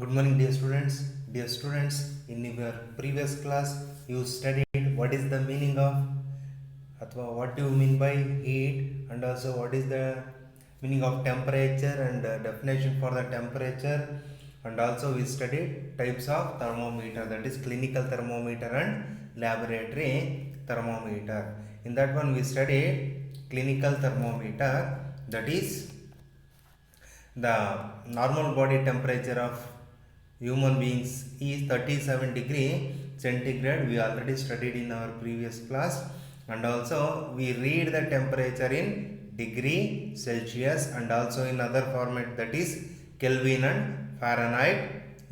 Good morning, dear students. Dear students, in your previous class, you studied what is the meaning of, ಅಥವಾ what do you mean by heat, and also what is the meaning of temperature and definition for the temperature, and also we studied types of thermometer, that is clinical thermometer and laboratory thermometer. In that one, we studied clinical thermometer, that is the normal body temperature of human beings is 37 degree centigrade. We already studied in our previous class, and also we read the temperature in degree Celsius and also in other format, that is Kelvin and Fahrenheit.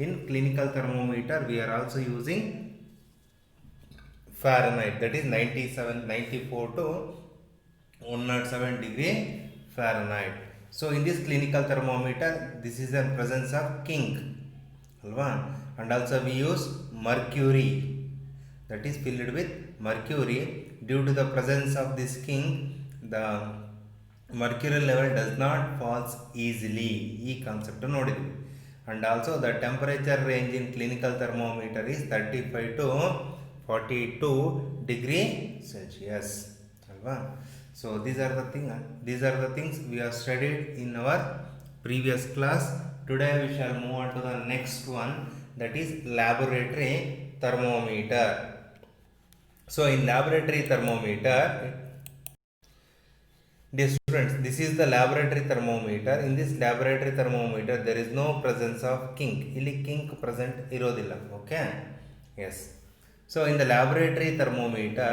In clinical thermometer we are also using Fahrenheit, that is 94 to 107 degree Fahrenheit. So in this clinical thermometer, this is the presence of kink, alva, and also we use mercury, that is filled with mercury. Due to the presence of this kink, the mercury level does not falls easily. ಈ concept ನೋಡಿದ್ವಿ. And also the temperature range in clinical thermometer is 35 to 42 degree Celsius, alva. So these are the things we have studied in our previous class. Today we shall move on to the next one, that is laboratory thermometer. So in laboratory thermometer, dear students, this is the laboratory thermometer. In this laboratory thermometer there is no presence of kink. Illi kink present irodilla. Okay, yes. So in the laboratory thermometer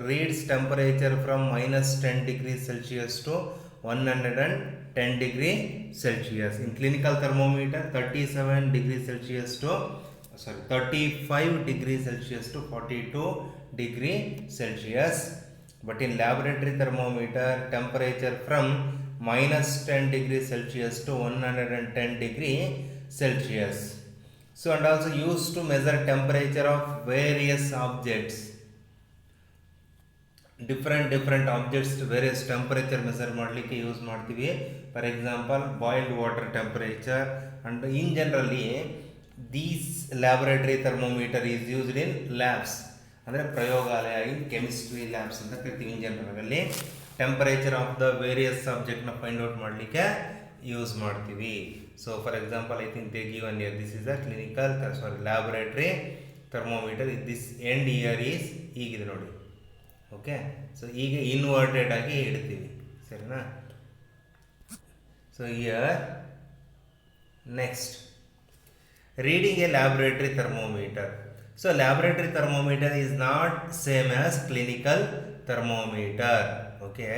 reads temperature from minus 10 degrees Celsius to 110 degree Celsius. In clinical thermometer 37 degrees Celsius to 35 degrees Celsius to 42 degree Celsius. But in laboratory thermometer temperature from minus 10 degrees Celsius to 110 degree Celsius. So and also used to measure temperature of various objects. Different objects various temperature measure ಮಾಡಲಿಕ್ಕೆ use ಮಾಡ್ತೀವಿ. For example boiled water temperature, and in generally these laboratory thermometer is used in labs, ಅಂದರೆ ಪ್ರಯೋಗಾಲಯ, in chemistry labs ಅಂತ ಕರಿತೀವಿ. In general temperature of the various ಸಬ್ಜೆಕ್ಟ್ನ find out ಮಾಡಲಿಕ್ಕೆ use ಮಾಡ್ತೀವಿ. So for example I think they give one here, this is a clinical laboratory thermometer. This end here is ಹೀಗಿದೆ ನೋಡಿ. Okay, so ಈಗ inverted ಆಗಿ ಇಡ್ತೀವಿ, ಸರಿನಾ? So here next reading a laboratory thermometer. So laboratory thermometer is not same as clinical thermometer. Okay,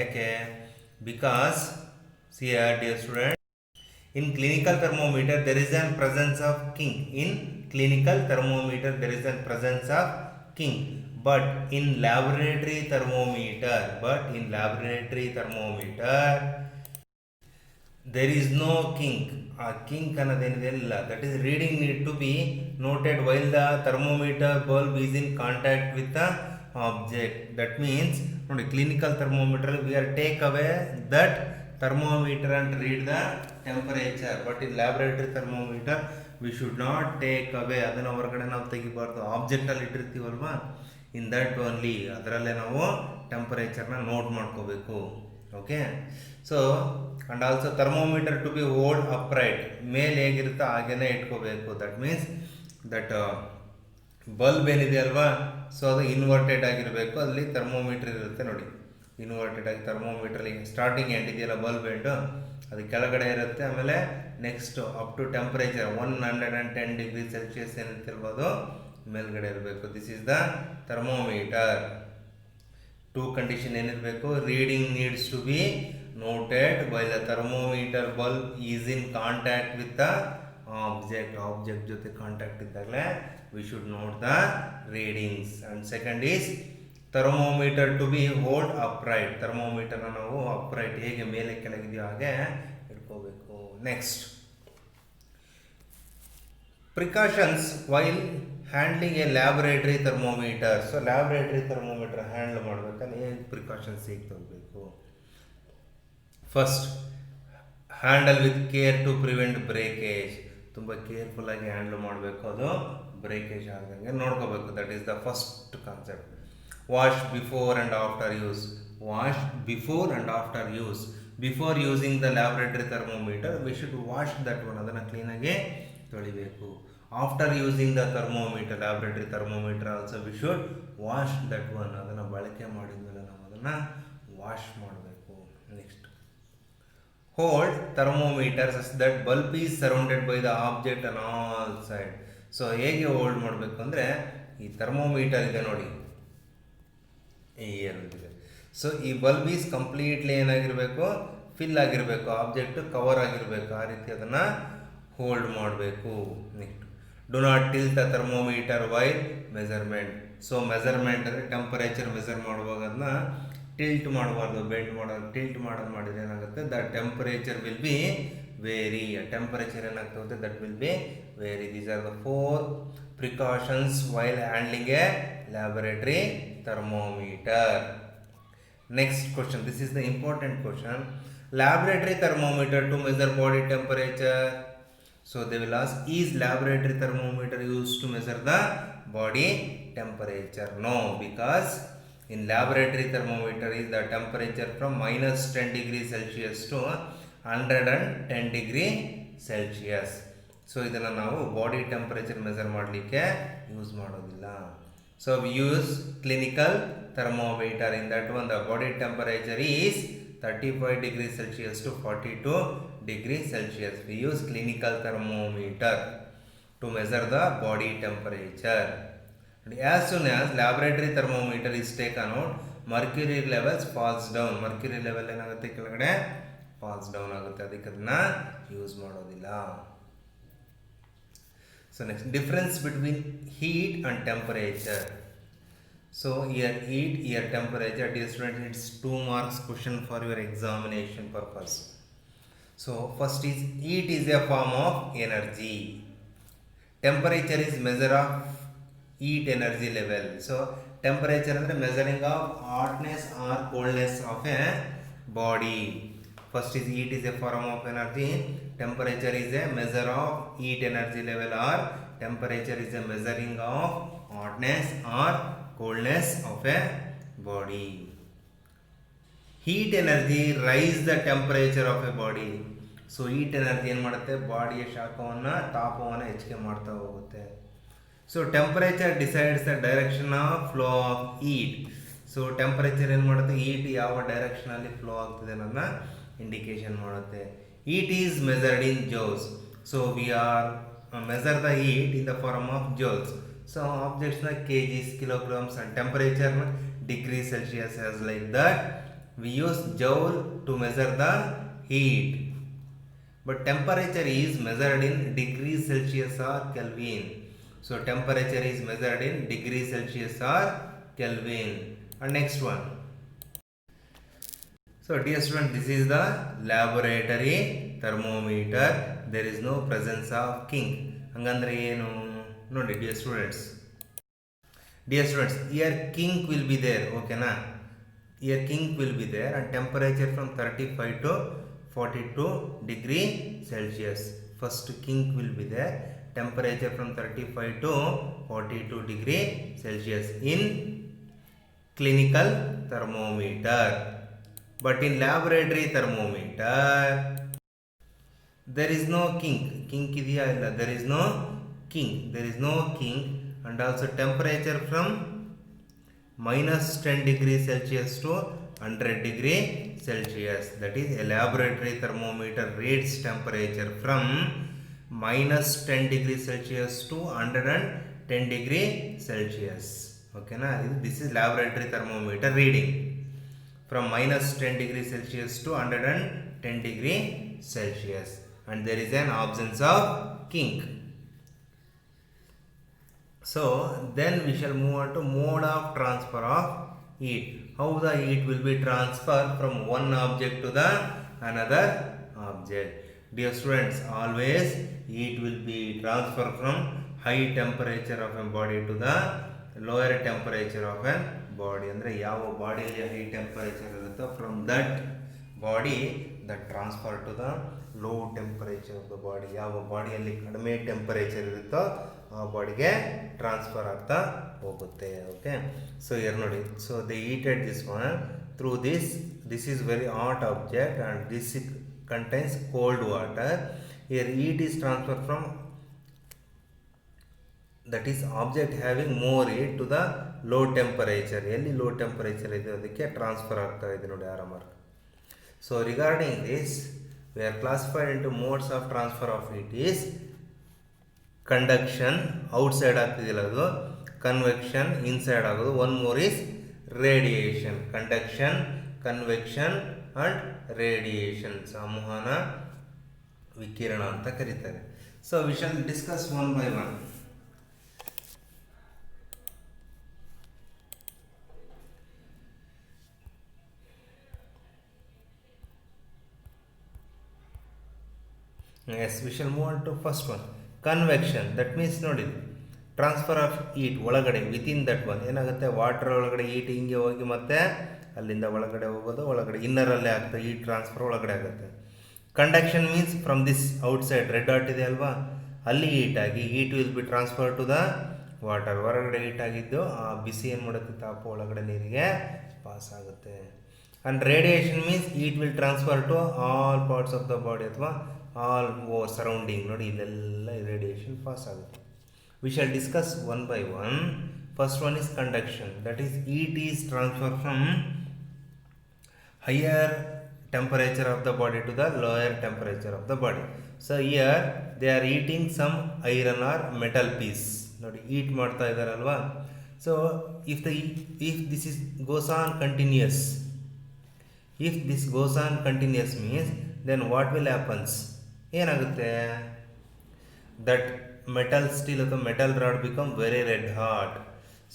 because see here, dear student, in clinical thermometer there is a presence of kink. In clinical thermometer there is a presence of kink, but in laboratory thermometer there is no kink. ಆ kink ಅನ್ನೋದೇನಿದೆಲ್ಲ, that is reading need to be noted while the thermometer bulb is in contact with the object. That means ನೋಡಿ, clinical thermometer we are take away that thermometer and read the temperature, but in laboratory thermometer we should not take away, ಅದನ್ನು ಹೊರಗಡೆ ನಾವು ತೆಗಿಬಾರ್ದು, ಆಬ್ಜೆಕ್ಟಲ್ಲಿ ಇಟ್ಟಿರ್ತೀವಲ್ವಾ, in that only ಅದರಲ್ಲೇ ನಾವು ಟೆಂಪರೇಚರ್ನ note ಮಾಡ್ಕೋಬೇಕು. Okay, so and also thermometer to be hold upright, ಮೇಲೆ ಹೇಗಿರುತ್ತೋ ಹಾಗೇನೆ ಇಟ್ಕೋಬೇಕು. ದಟ್ ಮೀನ್ಸ್ ದಟ್ ಬಲ್ಬ್ ಏನಿದೆ ಅಲ್ವಾ, ಸೊ ಅದು ಇನ್ವರ್ಟೆಡ್ ಆಗಿರಬೇಕು. ಅಲ್ಲಿ ಥರ್ಮೋಮೀಟರ್ ಇರುತ್ತೆ ನೋಡಿ, ಇನ್ವರ್ಟೆಡ್ ಆಗಿ ಥರ್ಮೋಮೀಟ್ರಲ್ಲಿ ಸ್ಟಾರ್ಟಿಂಗ್ ಎಂಡ್ ಇದೆಯಲ್ಲ ಬಲ್ಬ್ ಎಂಡು, ಅದು ಕೆಳಗಡೆ ಇರುತ್ತೆ. ಆಮೇಲೆ next up to temperature 110 degree Celsius ಏನಿರ್ತಿರ್ಬೋದು ಮೇಲ್ಗಡೆ ಇರಬೇಕು. This is the thermometer. Two condition ಏನಿರಬೇಕು, reading needs to be noted by the thermometer bulb is in contact with the object ಜೊತೆ ಕಾಂಟ್ಯಾಕ್ಟ್ ಇದ್ದಾಗಲೇ we should note the readings. And second is thermometer to be hold upright. ಥರ್ಮೋಮೀಟರ್ನ ನಾವು upright ಹೇಗೆ ಮೇಲೆ ಕೆಳಗಿದೆಯೋ ಹಾಗೆ ಇಟ್ಕೋಬೇಕು. Next, precautions while handling a laboratory thermometer. So laboratory thermometer handle ಮಾಡ್ಬೇಕಂದ್ರೆ ಏನು ಪ್ರಿಕಾಷನ್ಸ್ ಹೇಗೆ ತಗೋಬೇಕು? First, handle with care to prevent breakage. ತುಂಬ ಕೇರ್ಫುಲ್ಲಾಗಿ ಹ್ಯಾಂಡಲ್ ಮಾಡಬೇಕು, ಅದು ಬ್ರೇಕೇಜ್ ಆಗದಂಗೆ ನೋಡ್ಕೋಬೇಕು. That is the first concept. Wash before and after use. Wash before and after use. Before using the laboratory thermometer we should wash that one, ಅದನ್ನು ಕ್ಲೀನಾಗಿ ತೊಳಿಬೇಕು. After using the thermometer, laboratory thermometer also we should wash that one, ಅದನ್ನು ಬಳಕೆ ಮಾಡಿದ್ಮೇಲೆ ನಾವು ಅದನ್ನು wash ಮಾಡಬೇಕು. Next, hold thermometer such that bulb is surrounded by the object on all side. So ಹೇಗೆ ಹೋಲ್ಡ್ ಮಾಡಬೇಕು ಅಂದರೆ, ಈ ಥರ್ಮೋಮೀಟರ್ ಇದೆ ನೋಡಿ, ಈ ಏನಂತಿದೆ. ಸೊ ಈ ಬಲ್ಬ್ ಈಸ್ ಕಂಪ್ಲೀಟ್ಲಿ ಏನಾಗಿರಬೇಕು, ಫಿಲ್ ಆಗಿರಬೇಕು, ಆಬ್ಜೆಕ್ಟ್ ಕವರ್ ಆಗಿರಬೇಕು, ಆ ರೀತಿ ಅದನ್ನು ಹೋಲ್ಡ್ ಮಾಡಬೇಕು. Next, do not till the thermometer while measurement. So measurement ಅಂದರೆ ಟೆಂಪರೇಚರ್ ಮೆಜರ್ ಮಾಡುವಾಗ ಅದನ್ನ ಟಿಲ್ಟ್ ಮಾಡಬಾರ್ದು, ಬೆಂಡ್ ಮಾಡೋದು. ಟಿಲ್ಟ್ ಮಾಡಿದ್ರೆ ಏನಾಗುತ್ತೆ, the temperature will be vary. Temperature ಏನಾಗ್ತದೆ, that will be vary. These are the 4 precautions while handling a laboratory thermometer. Next question, this is the important question. Laboratory thermometer to measure body temperature. So they will ask, is laboratory thermometer used to measure the body temperature? No, because in laboratory thermometer is the temperature from minus 10 degrees Celsius to 110 degree Celsius. So ಇದನ್ನು ನಾವು body temperature measure ಮಾಡಲಿಕ್ಕೆ use ಮಾಡೋದಿಲ್ಲ. So we use clinical thermometer. In that one the body temperature is 35 degrees Celsius to 42 degrees Celsius. We use clinical thermometer to measure the body temperature. And as soon as laboratory thermometer is taken out, mercury levels falls down. Mercury level ಏನಾಗುತ್ತೆ, ಕೆಳಗಡೆ falls down ಆಗುತ್ತೆ, ಅದಕ್ಕೆ ಅದನ್ನ use ಮಾಡೋದಿಲ್ಲ. So next, difference between heat and temperature. So here heat, here temperature. Dear students, it's 2 marks question for your examination purpose. So first is, heat is a form of energy. Temperature is measure of heat energy level. So temperature is measuring of hotness or coldness of a body. First is, heat is a form of energy. Temperature is a measure of heat energy level, or temperature is a measuring of hotness or coldness of a body. Heat energy rise the temperature of a body. So heat energy ಏನು ಮಾಡುತ್ತೆ, ಬಾಡಿಯ ಶಾಖವನ್ನು ತಾಪವನ್ನು ಹೆಚ್ಚಿಗೆ ಮಾಡ್ತಾ ಹೋಗುತ್ತೆ. So temperature decides the direction of flow of heat. So temperature ಏನು ಮಾಡುತ್ತೆ, heat ಯಾವ ಡೈರೆಕ್ಷನಲ್ಲಿ ಫ್ಲೋ ಆಗ್ತದೆ ಅನ್ನೋದನ್ನ ಇಂಡಿಕೇಶನ್ ಮಾಡುತ್ತೆ. Heat is measured in joules. So we are measure the heat in the form of joules. So objects na kgs, kilograms, and temperature na degrees Celsius, as like that. We use joule to measure the heat. But temperature is measured in degrees Celsius or Kelvin. So temperature is measured in degrees Celsius or Kelvin. And next one. So dear student, this is the laboratory thermometer. There is no presence of kink. Hangandre ಏನು ನೋಡಿ dear students. Dear students, here kink will be there, okay na? Here kink will be there, and temperature from 35 to 42 degree Celsius. First kink will be there. Temperature from 35 to 42 degree Celsius in clinical thermometer. But in laboratory thermometer there is no kink. Kink idya illa, there is no kink. There is no kink. And also temperature from minus 10 degree Celsius to 100 degree Celsius. That is, a laboratory thermometer reads temperature from minus 10 degree Celsius to 110 degree Celsius. Okay na? This is laboratory thermometer reading from minus 10 degree Celsius to 110 degree Celsius, and there is an absence of kink. So then we shall move on to mode of transfer of heat. How the heat will be transferred from one object to the another object. Dear students, always heat will be transferred from high temperature of a body to the lower temperature of a body. ಅಂದರೆ ಯಾವ ಬಾಡಿಯಲ್ಲಿ high temperature ಇರುತ್ತೋ from that body that transfer to the low temperature of the body. ಯಾವ ಬಾಡಿಯಲ್ಲಿ ಕಡಿಮೆ temperature ಇರುತ್ತೋ ಆ ಬಾಡಿಗೆ ಟ್ರಾನ್ಸ್ಫರ್ ಆಗ್ತಾ ಹೋಗುತ್ತೆ. ಓಕೆ, ಸೊ here ನೋಡಿ, so they heated this one through this is very hot object and this contains cold water. Here heat is transferred from, that is object having more heat to the low temperature. ಎಲ್ಲಿ low temperature ಇದೆ ಅದಕ್ಕೆ transfer ಆಗ್ತಾ ಇದೆ ನೋಡಿ ಆರೋ mark. So regarding this we are classified into modes of transfer of heat is conduction, outside ಆಗ್ತಿದಿಲ್ಲ ಅದು, convection, inside ಆಗೋದು. One more is radiation. Conduction, convection and radiation, ಸಂವಹನ, ವಿಕಿರಣ ಅಂತ ಕರೀತಾರೆ. So we shall discuss one by one. Yes, we shall move on to first one. Convection, that means ನೋಡಿ, transfer of heat ಒಳಗಡೆ, within that one ಏನಾಗುತ್ತೆ, water ಒಳಗಡೆ heat ಹಿಂಗೆ ಹೋಗಿ ಮತ್ತೆ ಅಲ್ಲಿಂದ ಒಳಗಡೆ ಹೋಗೋದು, ಒಳಗಡೆ ಇನ್ನರಲ್ಲೇ ಆಗ್ತದೆ ಹೀಟ್ ಟ್ರಾನ್ಸ್ಫರ್ ಒಳಗಡೆ ಆಗುತ್ತೆ. Conduction means from this outside red dot ಇದೆ ಅಲ್ವಾ, ಅಲ್ಲಿ ಹೀಟ್ ಆಗಿ heat will be transfer to the water. ಹೊರಗಡೆ ಹೀಟ್ ಆಗಿದ್ದು ಆ ಬಿಸಿ ಏನು ಮಾಡುತ್ತೆ, ತಾಪ ಒಳಗಡೆ ನೀರಿಗೆ ಪಾಸ್ ಆಗುತ್ತೆ. And radiation means heat will transfer to all parts of the body ಅಥವಾ ಆಲ್ ಓವರ್ ಸರೌಂಡಿಂಗ್. ನೋಡಿ ಇಲ್ಲೆಲ್ಲ ರೇಡಿಯೇಷನ್ ಪಾಸ್ ಆಗುತ್ತೆ. We shall discuss one by one. First one is conduction, that is heat is transfer from higher temperature of the body to the lower temperature of the body. So here they are eating some iron or metal piece. ನೋಡಿ heat ಮಾಡ್ತಾ ಇದ್ದಾರಲ್ವಾ. So if this is goes on continuous, if this goes on continuous means then what will happens, ಏನಾಗುತ್ತೆ, that metal steel ಅಥವಾ metal rod become very red hot.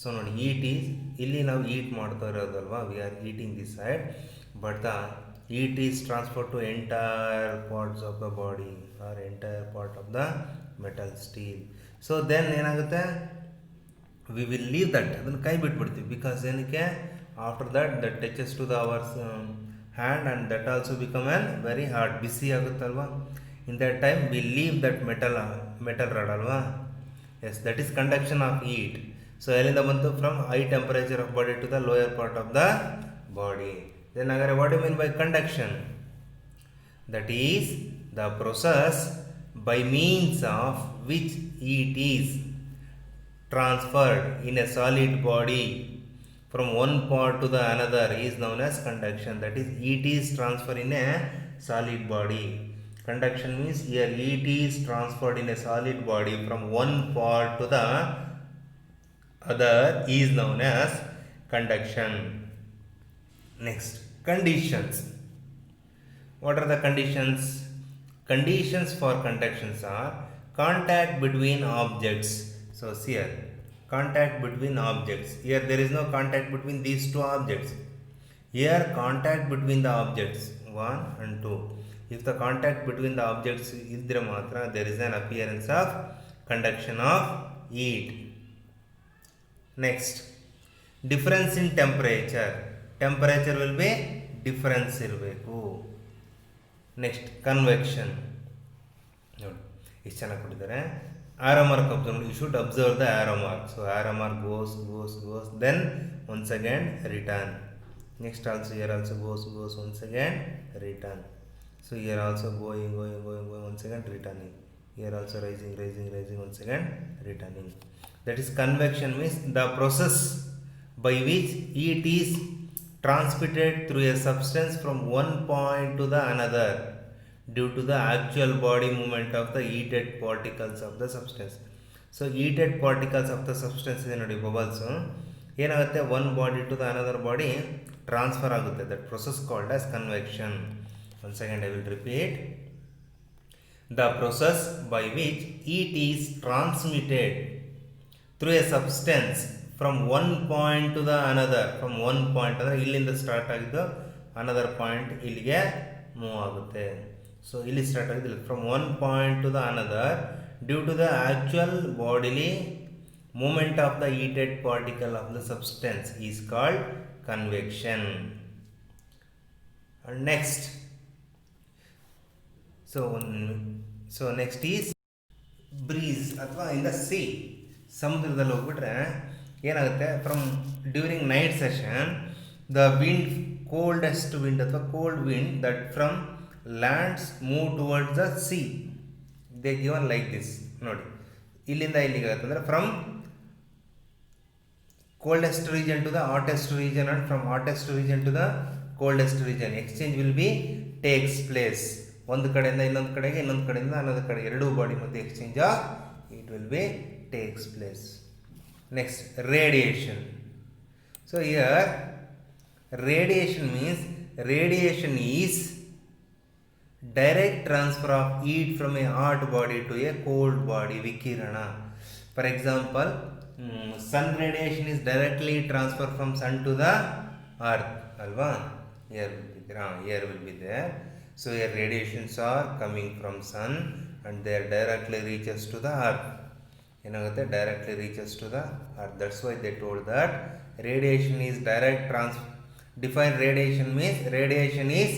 So ನೋಡಿ heat is, ಇಲ್ಲಿ ನಾವು heat ಮಾಡ್ತಾ ಇರೋದಲ್ವಾ, we are heating this side, but the heat is transferred to entire parts of the body or entire part of the metal steel. So then ಏನಾಗುತ್ತೆ, we will leave that, ಅದನ್ನು ಕೈ ಬಿಟ್ಬಿಡ್ತೀವಿ. Because ಏನಕ್ಕೆ, after that touches to the our hand and that also become an very hard, ಬಿಸಿ ಆಗುತ್ತಲ್ವಾ. in that time we leave that metal rod ಅಲ್ವಾ. yes, that is conduction of heat. so ಎಲ್ಲಿಂದ ಬಂತು, from high temperature of body to the lower part of the body. Then again, what do you mean by conduction? That is the process by means of which heat is transferred in a solid body from one part to the another is known as conduction. That is, heat is transferred in a solid body. Conduction means here heat is transferred in a solid body from one part to the other is known as conduction. Next, conditions. What are the conditions? Conditions for conductions are contact between objects. So here, contact between objects. Here there is no contact between these two objects. Here contact between the objects 1 and 2. If the contact between the objects idre matra, there is an appearance of conduction of heat. Next, difference in temperature. Temperature will be difference ಇರಬೇಕು. Next, convection. ನೋಡಿ ಎಷ್ಟು ಚೆನ್ನಾಗಿ ಕೊಟ್ಟಿದ್ದಾರೆ. Arrow mark observe ಮಾಡಿ, you should observe the arrow mark. So arrow mark goes then once again return. Next also here also goes once again return. So here also going once again returning. Here also rising once again returning. That is convection means the process by which heat is transmitted through a substance from one point to the another due to the actual body movement of the heated particles of the substance. So heated particles of the substance ಇದೆ ನೋಡಿ, bubbles ಏನಾಗುತ್ತೆ, one body to the another body transfer ಆಗುತ್ತೆ. That process called as convection. One second, I will repeat. The process by which heat is transmitted through a substance from one point to the another. From one point ಅಂದರೆ ಇಲ್ಲಿಂದ start ಆಗಿದ್ದು another point ಇಲ್ಲಿಗೆ move ಆಗುತ್ತೆ. ಸೊ ಇಲ್ಲಿ start ಆಗಿದ್ದು from one point to the another due to the actual bodily movement of the heated particle of the substance is called convection. Next, so so next is breeze ಅಥವಾ in the sea. ಸಮುದ್ರದಲ್ಲಿ ಹೋಗ್ಬಿಟ್ರೆ ಏನಾಗುತ್ತೆ, from during night session the wind, coldest wind ಅಥವಾ cold wind that from lands move towards the sea. They given like this. ನೋಡಿ ಇಲ್ಲಿಂದ ಇಲ್ಲಿಗೆ ಆಗುತ್ತೆ ಅಂದರೆ from coldest region to the hottest region and from hottest region to the coldest region exchange will be takes place. ಒಂದು ಕಡೆಯಿಂದ ಇನ್ನೊಂದು ಕಡೆಗೆ, ಇನ್ನೊಂದು ಕಡೆಯಿಂದ ಅನ್ನೋದು ಕಡೆ, ಎರಡೂ ಬಾಡಿ ಮಧ್ಯೆ exchange of it will be takes place. Next radiation. So here radiation means radiation is direct transfer of heat from a hot body to a cold body, vikirana. For example, sun radiation is directly transferred from sun to the earth, alva. Here will be there. So here radiations are coming from sun and they directly reaches to the earth. ಏನಾಗುತ್ತೆ, directly reaches to the earth. That's why they told that radiation is direct define radiation means radiation is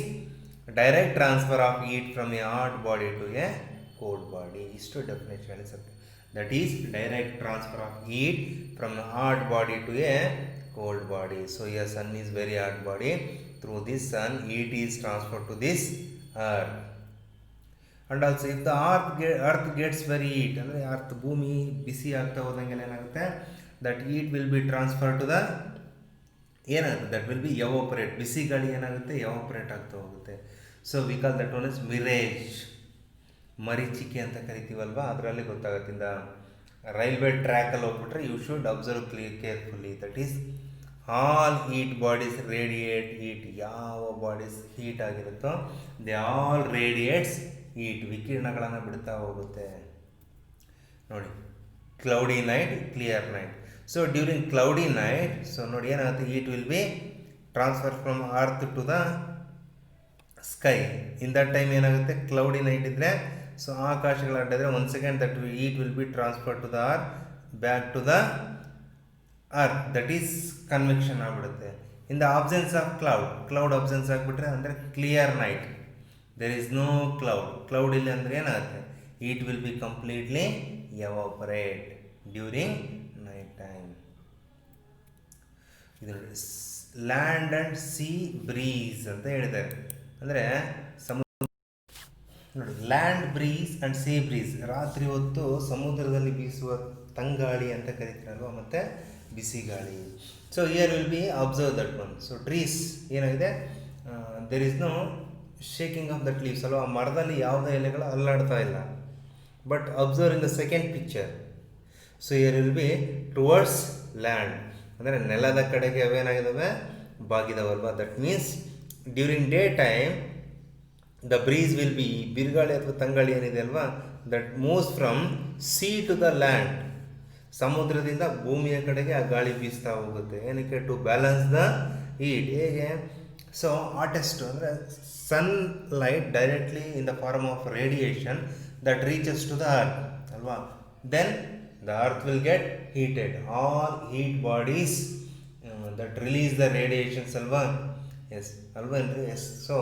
direct transfer of heat from a hot body to a cold body. Istu definition is that is direct transfer of heat from a hot body to a cold body. So here sun is very hot body, through this sun heat is transferred to this earth. And also if the earth gets very heat, ಅಂದರೆ earth ಭೂಮಿ ಬಿಸಿ ಆಗ್ತಾ ಹೋದಂಗೆ ಏನಾಗುತ್ತೆ, that heat will be transferred to the ಏನಾಗುತ್ತೆ, that will be evaporate. ಬಿಸಿ ಗಾಳಿ ಏನಾಗುತ್ತೆ, evaporate ಆಗ್ತಾ ಹೋಗುತ್ತೆ. So we call that one is mirage, ಮರೀಚಿಕೆ ಅಂತ ಕರಿತೀವಲ್ವಾ, ಅದರಲ್ಲಿ ಗೊತ್ತಾಗುತ್ತೆ. ಇಂದ ರೈಲ್ವೆ ಟ್ರ್ಯಾಕಲ್ಲಿ ಹೋಗ್ಬಿಟ್ರೆ you should observe carefully. That is all heat bodies radiate heat. ಯಾವ ಬಾಡೀಸ್ ಹೀಟ್ ಆಗಿರುತ್ತೋ ದೇ ಆಲ್ ರೇಡಿಯೇಟ್ಸ್ ಹೀಟ್, ವಿಕಿರಣಗಳನ್ನು ಬಿಡ್ತಾ ಹೋಗುತ್ತೆ. ನೋಡಿ cloudy night, clear night. So during cloudy night, so ನೋಡಿ ಏನಾಗುತ್ತೆ, heat will be transfer from earth to the sky. In that time ಏನಾಗುತ್ತೆ, cloudy night ಇದ್ದರೆ, ಸೊ ಆಕಾಶಗಳು ಅಡ್ಡಿದ್ರೆ 1 second that heat will be transfer to the earth, back to the earth. That is convection ಆಗಿಬಿಡುತ್ತೆ. In the absence of cloud absence ಆಗಿಬಿಟ್ರೆ ಅಂದರೆ clear night, there is no cloud ಇಲ್ಲ ಅಂದರೆ ಏನಾಗುತ್ತೆ, heat will be completely evaporate during night time. ಇದು land and sea breeze ಅಂತ ಹೇಳಿದ್ದಾರೆ. ಅಂದರೆ ನೋಡಿ land breeze and sea breeze, ರಾತ್ರಿ ಹೊತ್ತು ಸಮುದ್ರದಲ್ಲಿ ಬೀಸುವ ತಂಗಾಳಿ ಅಂತ ಕರಿತೀರಲ್ವ, ಮತ್ತು ಬಿಸಿ ಗಾಳಿ. So here will be observe that one. So trees ಏನಾಗಿದೆ, there is no shaking of that leaves ಅಲ್ವಾ, ಮರದಲ್ಲಿ ಯಾವುದೇ ಎಲೆಗಳು ಅಲ್ಲಾಡ್ತಾ ಇಲ್ಲ. But observe in the second picture. So here will be towards land, ಅಂದರೆ ನೆಲದ ಕಡೆಗೆ ಅವೇನಾಗಿದ್ದಾವೆ, ಬಾಗಿದವಲ್ವಾ. That means during day time the breeze will be, ಬಿರುಗಾಳಿ ಅಥವಾ ತಂಗಾಳಿ ಏನಿದೆ ಅಲ್ವಾ, that moves from sea to the land. ಸಮುದ್ರದಿಂದ ಭೂಮಿಯ ಕಡೆಗೆ ಆ ಗಾಳಿ ಬೀಸ್ತಾ ಹೋಗುತ್ತೆ. ಏನಕ್ಕೆ, ಟು ಬ್ಯಾಲೆನ್ಸ್ ದ ಹೀಟ್. ಹೇಗೆ, ಸೊ ಹಾಟೆಸ್ಟ್ ಅಂದರೆ sun light directly in the form of radiation that reaches to the earth ಅಲ್ವಾ, then the earth will get heated. All heat bodies that release the radiations ಅಲ್ವಾ, yes ಅಲ್ವೇನ್ರಿ, yes. So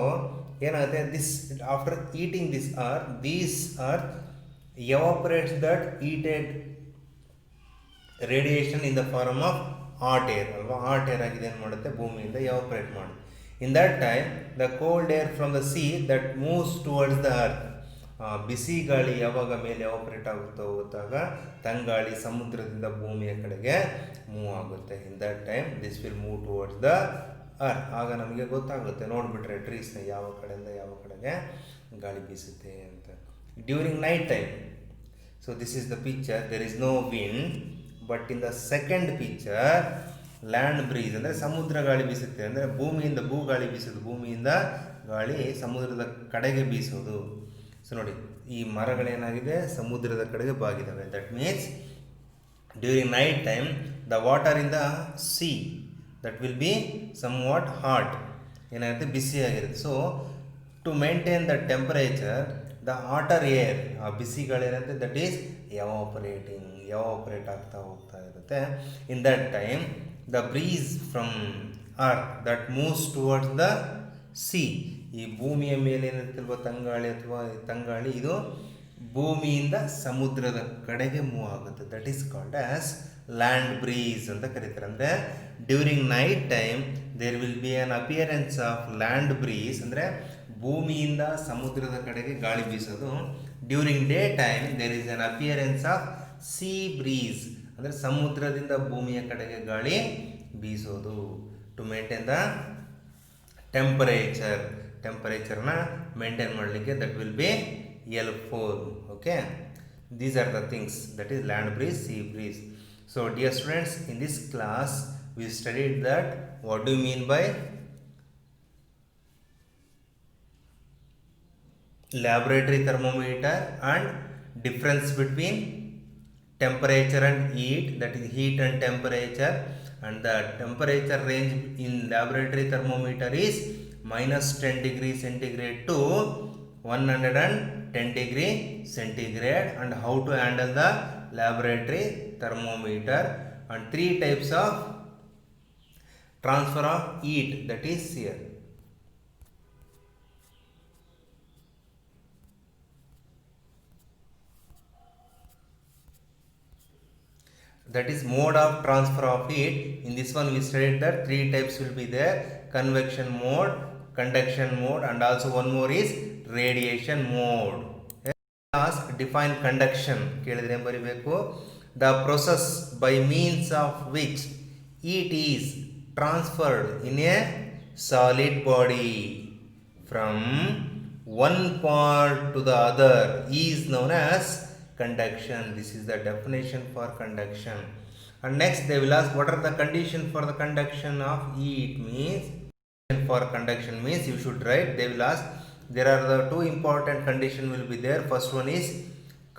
ಏನಾಗುತ್ತೆ, this after heating this earth, these earth evaporates that heated radiation in the form of hot air ಅಲ್ವಾ. Hot air ಆಗಿದೆ ಏನು ಮಾಡುತ್ತೆ, ಭೂಮಿಯಿಂದ evaporate ಮಾಡಿ. ಇನ್ that time the cold air from the sea that moves towards the earth. ಬಿಸಿ ಗಾಳಿ ಯಾವಾಗ ಮೇಲೆ ಎವಾಪರೇಟ್ ಆಗುತ್ತಾ ಹೋದಾಗ ತಂಗಾಳಿ ಸಮುದ್ರದಿಂದ ಭೂಮಿಯ ಕಡೆಗೆ ಮೂವ್ ಆಗುತ್ತೆ. ಇನ್ that time this will move towards the earth. ಆಗ ನಮಗೆ ಗೊತ್ತಾಗುತ್ತೆ, ನೋಡಿಬಿಟ್ರೆ ಟ್ರೀಸ್ನ ಯಾವ ಕಡೆಯಿಂದ ಯಾವ ಕಡೆಗೆ ಗಾಳಿ ಬೀಸುತ್ತೆ ಅಂತ. During night time, so this is the picture, there is no wind, but in the second picture land breeze ಅಂದರೆ ಸಮುದ್ರ ಗಾಳಿ ಬೀಸುತ್ತೆ. ಅಂದರೆ ಭೂಮಿಯಿಂದ ಗಾಳಿ ಬೀಸೋದು, ಭೂಮಿಯಿಂದ ಗಾಳಿ ಸಮುದ್ರದ ಕಡೆಗೆ ಬೀಸೋದು. ಸೊ ನೋಡಿ ಈ ಮರಗಳೇನಾಗಿದೆ, ಸಮುದ್ರದ ಕಡೆಗೆ ಬಾಗಿದ್ದಾವೆ. That means during night time the water in the sea that will be somewhat hot, ಏನಾಗುತ್ತೆ, ಬಿಸಿಯಾಗಿರುತ್ತೆ. So to maintain the temperature the hotter air, ಆ ಬಿಸಿ ಗಾಳಿ ಏನಿರುತ್ತೆ ದಟ್ ಈಸ್ ಎವಾಪರೇಟ್ ಆಗ್ತಾ ಹೋಗ್ತಾ ಇರುತ್ತೆ. ಇನ್ that time the breeze from earth that moves towards the C ಈ ಭೂಮಿಯ ಮೇಲೆ ಏನಿರ್ತಿಲ್ವ ತಂಗಾಳಿ ಇದು ಭೂಮಿಯಿಂದ ಸಮುದ್ರದ ಕಡೆಗೆ ಮೂವ್ ಆಗುತ್ತೆ. That is called as land breeze ಅಂತ ಕರೀತಾರೆ. ಅಂದರೆ during night time there will be an appearance of land breeze, ಅಂದರೆ ಭೂಮಿಯಿಂದ ಸಮುದ್ರದ ಕಡೆಗೆ ಗಾಳಿ ಬೀಸೋದು. During day time there is an appearance of sea breeze, ಅಂದರೆ ಸಮುದ್ರದಿಂದ ಭೂಮಿಯ ಕಡೆಗೆ ಗಾಳಿ ಬೀಸೋದು. ಟು ಮೇಂಟೈನ್ ದ ಟೆಂಪರೇಚರ್ನ ಮೇಂಟೈನ್ ಮಾಡಲಿಕ್ಕೆ that will be helpful. Okay, these are the things, that is land breeze, sea breeze. So dear students, in this class we studied that what do you mean by laboratory thermometer and difference between temperature and heat, that is heat and temperature, and the temperature range in laboratory thermometer is minus 10 degree centigrade to 110 degree centigrade, and how to handle the laboratory thermometer, and 3 types of transfer of heat, that is here. That is mode of transfer of heat. In this one we studied that 3 types will be there: convection mode, conduction mode, and also one more is radiation mode. Ask define conduction. ಕೇಳಿದ್ರೆ ಬರಿಬೇಕು. The process by means of which heat is transferred in a solid body from one part to the other is known as conduction. This is the definition for conduction. And next they will ask what are the conditions for the conduction of heat. Means for conduction means you should write. They will ask, there are the 2 important conditions will be there. First one is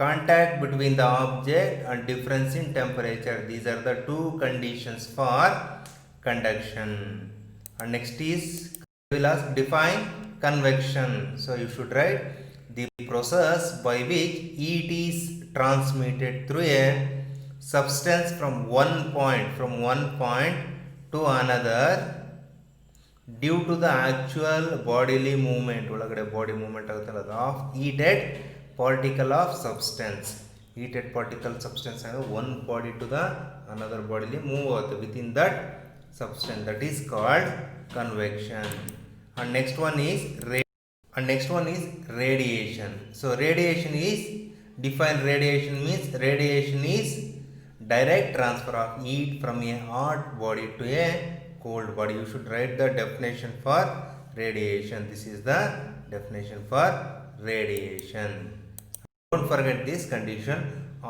contact between the object and difference in temperature. These are the 2 conditions for conduction. And next is they will ask define convection. So you should write the process by which heat is transmitted through a substance from one point to another due to the actual bodily movement, ಒಳಗಡೆ body movement ಆಗುತ್ತಲ್ಲ ಅದು, of heated particle of substance. Heated particle substance ಅಂದರೆ one body to the another bodily move ಆಗುತ್ತೆ within that substance, that is called convection. And next one is radiation. So radiation is define. Radiation means radiation is direct transfer of heat from a hot body to a cold body. You should write the definition for radiation. This is the definition for radiation. Don't forget this condition: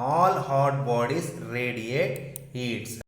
all hot bodies radiate heat.